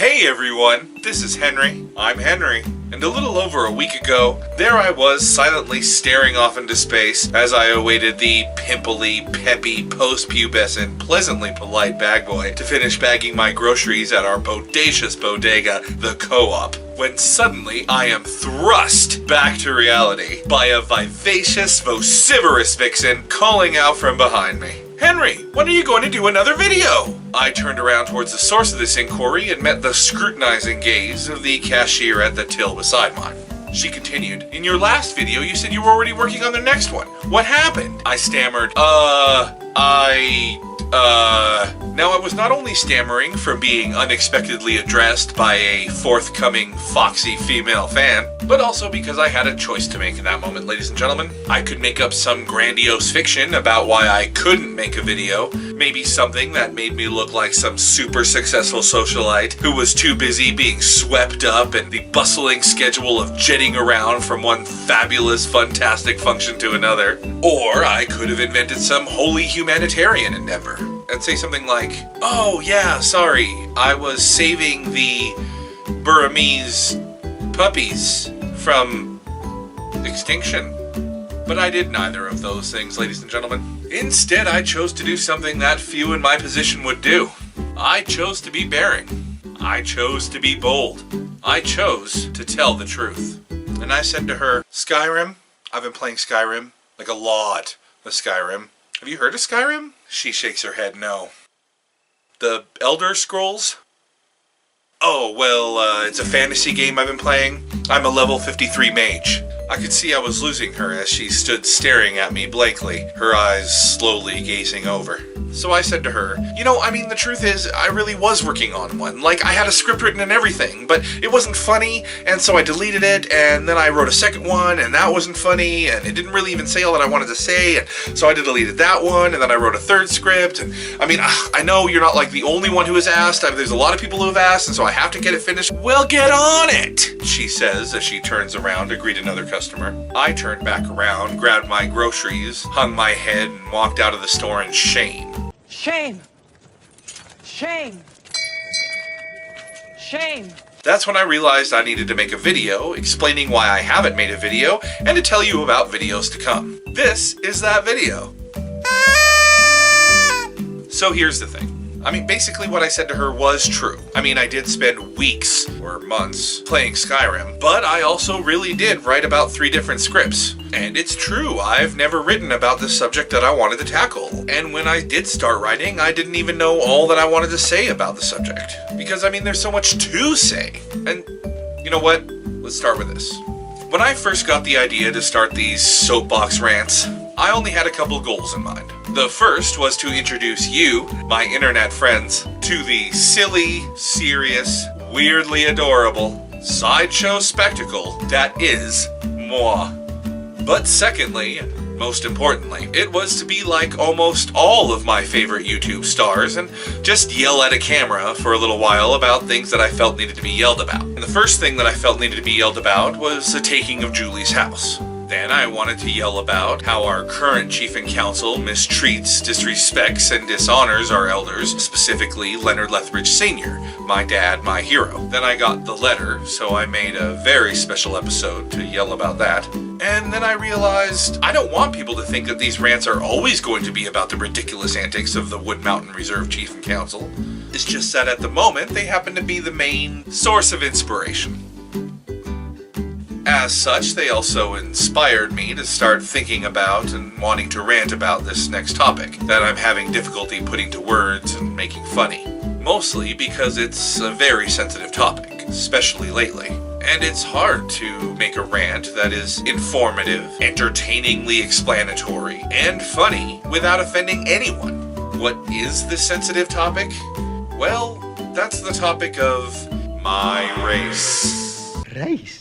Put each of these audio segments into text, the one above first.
Hey everyone, this is Henry. I'm Henry. And a little over a week ago, there I was silently staring off into space as I awaited the pimply, peppy, post-pubescent, pleasantly polite bag boy to finish bagging my groceries at our bodacious bodega, the Co-op, when suddenly I am thrust back to reality by a vivacious, vociferous vixen calling out from behind me. Henry, when are you going to do another video? I turned around towards the source of this inquiry and met the scrutinizing gaze of the cashier at the till beside mine. She continued, in your last video you said you were already working on the next one. What happened? I stammered, Now I was not only stammering from being unexpectedly addressed by a forthcoming foxy female fan, but also because I had a choice to make in that moment, ladies and gentlemen. I could make up some grandiose fiction about why I couldn't make a video, maybe something that made me look like some super successful socialite who was too busy being swept up in the bustling schedule of jetting around from one fabulous, fantastic function to another. Or I could have invented some wholly humanitarian endeavor and say something like, oh yeah, sorry, I was saving the Burmese puppies from extinction. But I did neither of those things, ladies and gentlemen. Instead, I chose to do something that few in my position would do. I chose to be daring. I chose to be bold. I chose to tell the truth. And I said to her, Skyrim? I've been playing Skyrim, like a lot of Skyrim. Have you heard of Skyrim? She shakes her head no. The Elder Scrolls? Oh, well, it's a fantasy game I've been playing. I'm a level 53 mage. I could see I was losing her as she stood staring at me blankly, her eyes slowly gazing over. So I said to her, the truth is, I really was working on one. Like, I had a script written and everything, but it wasn't funny, and so I deleted it, and then I wrote a second one, and that wasn't funny, and it didn't really even say all that I wanted to say, and so I deleted that one, and then I wrote a third script, and I know you're not like the only one who has asked. There's a lot of people who have asked, and so I have to get it finished. Well, get on it, she says as she turns around to greet another customer. I turned back around, grabbed my groceries, hung my head, and walked out of the store in shame. Shame! Shame! Shame! That's when I realized I needed to make a video explaining why I haven't made a video and to tell you about videos to come. This is that video. So here's the thing. Basically what I said to her was true. I did spend weeks or months playing Skyrim, but I also really did write about 3 different scripts. And it's true, I've never written about the subject that I wanted to tackle. And when I did start writing, I didn't even know all that I wanted to say about the subject. Because, there's so much to say. And, you know what? Let's start with this. When I first got the idea to start these soapbox rants, I only had a couple goals in mind. The first was to introduce you, my internet friends, to the silly, serious, weirdly adorable sideshow spectacle that is moi. But secondly, and most importantly, it was to be like almost all of my favorite YouTube stars and just yell at a camera for a little while about things that I felt needed to be yelled about. And the first thing that I felt needed to be yelled about was the taking of Julie's house. Then I wanted to yell about how our current chief and counsel mistreats, disrespects, and dishonors our elders, specifically Leonard Lethbridge Sr., my dad, my hero. Then I got the letter, so I made a very special episode to yell about that. And then I realized I don't want people to think that these rants are always going to be about the ridiculous antics of the Wood Mountain Reserve chief and counsel. It's just that at the moment, they happen to be the main source of inspiration. As such, they also inspired me to start thinking about and wanting to rant about this next topic that I'm having difficulty putting to words and making funny. Mostly because it's a very sensitive topic, especially lately. And it's hard to make a rant that is informative, entertainingly explanatory, and funny without offending anyone. What is this sensitive topic? Well, that's the topic of my race. Race?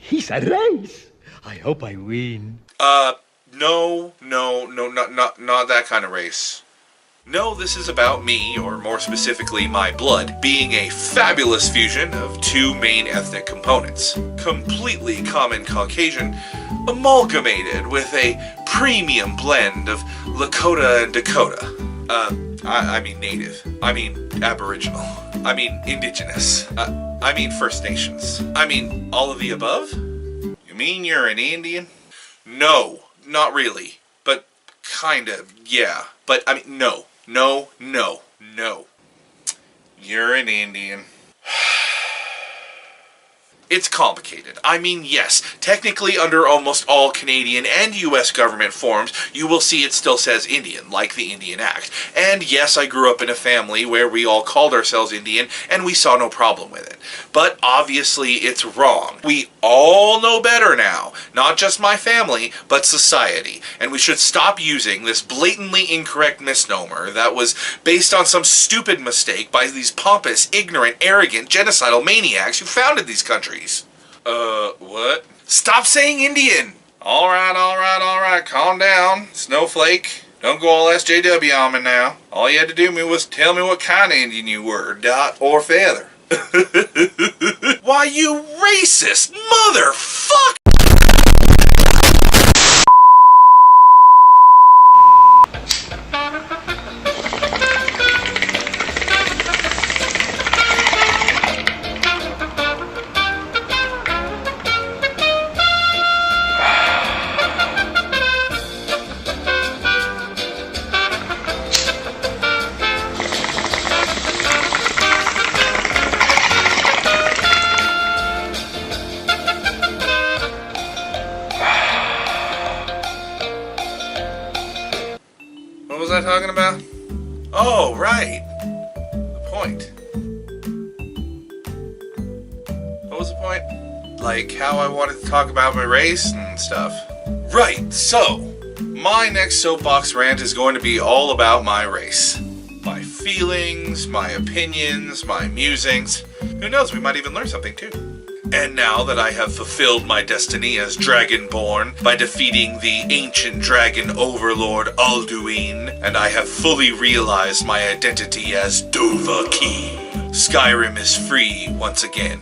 He's a race. I hope I win. No, not that kind of race. No, this is about me, or more specifically my blood, being a fabulous fusion of 2 main ethnic components. Completely common Caucasian, amalgamated with a premium blend of Lakota and Dakota. I mean native. I mean Aboriginal. I mean indigenous. I mean First Nations. I mean all of the above? You mean you're an Indian? No, not really. But kinda, yeah. But I mean, no. You're an Indian. It's complicated. I mean, yes, technically under almost all Canadian and US government forms, you will see it still says Indian, like the Indian Act. And yes, I grew up in a family where we all called ourselves Indian, and we saw no problem with it. But obviously it's wrong. We all know better now. Not just my family, but society. And we should stop using this blatantly incorrect misnomer that was based on some stupid mistake by these pompous, ignorant, arrogant, genocidal maniacs who founded these countries. What? Stop saying Indian! Alright, calm down, Snowflake. Don't go all SJW on me now. All you had to do was tell me what kind of Indian you were, dot or feather. Why, you racist motherfucker! What was I talking about? Oh, right. The point. What was the point? Like how I wanted to talk about my race and stuff. Right, so my next soapbox rant is going to be all about my race. My feelings, my opinions, my musings. Who knows, we might even learn something too. And now that I have fulfilled my destiny as Dragonborn by defeating the ancient dragon overlord Alduin, and I have fully realized my identity as Dovahkiin, Skyrim is free once again.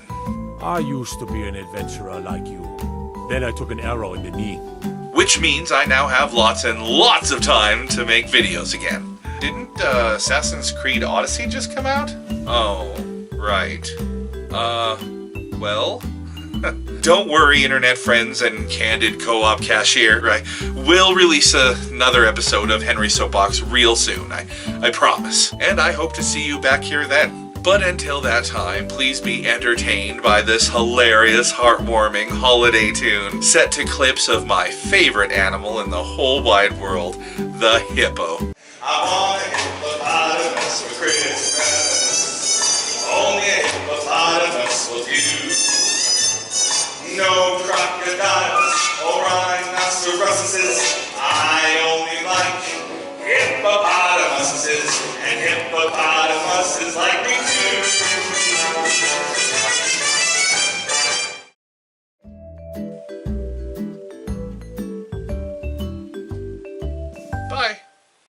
I used to be an adventurer like you. Then I took an arrow in the knee. Which means I now have lots and lots of time to make videos again. Didn't Assassin's Creed Odyssey just come out? Oh, right. Well, don't worry, internet friends and candid co-op cashier. We'll release another episode of Henry Soapbox real soon, I promise. And I hope to see you back here then. But until that time, please be entertained by this hilarious, heartwarming holiday tune set to clips of my favorite animal in the whole wide world, the hippo. I want a hippopotamus for Christmas. Only a hippopotamus will do. No crocodiles or rhinoceroses.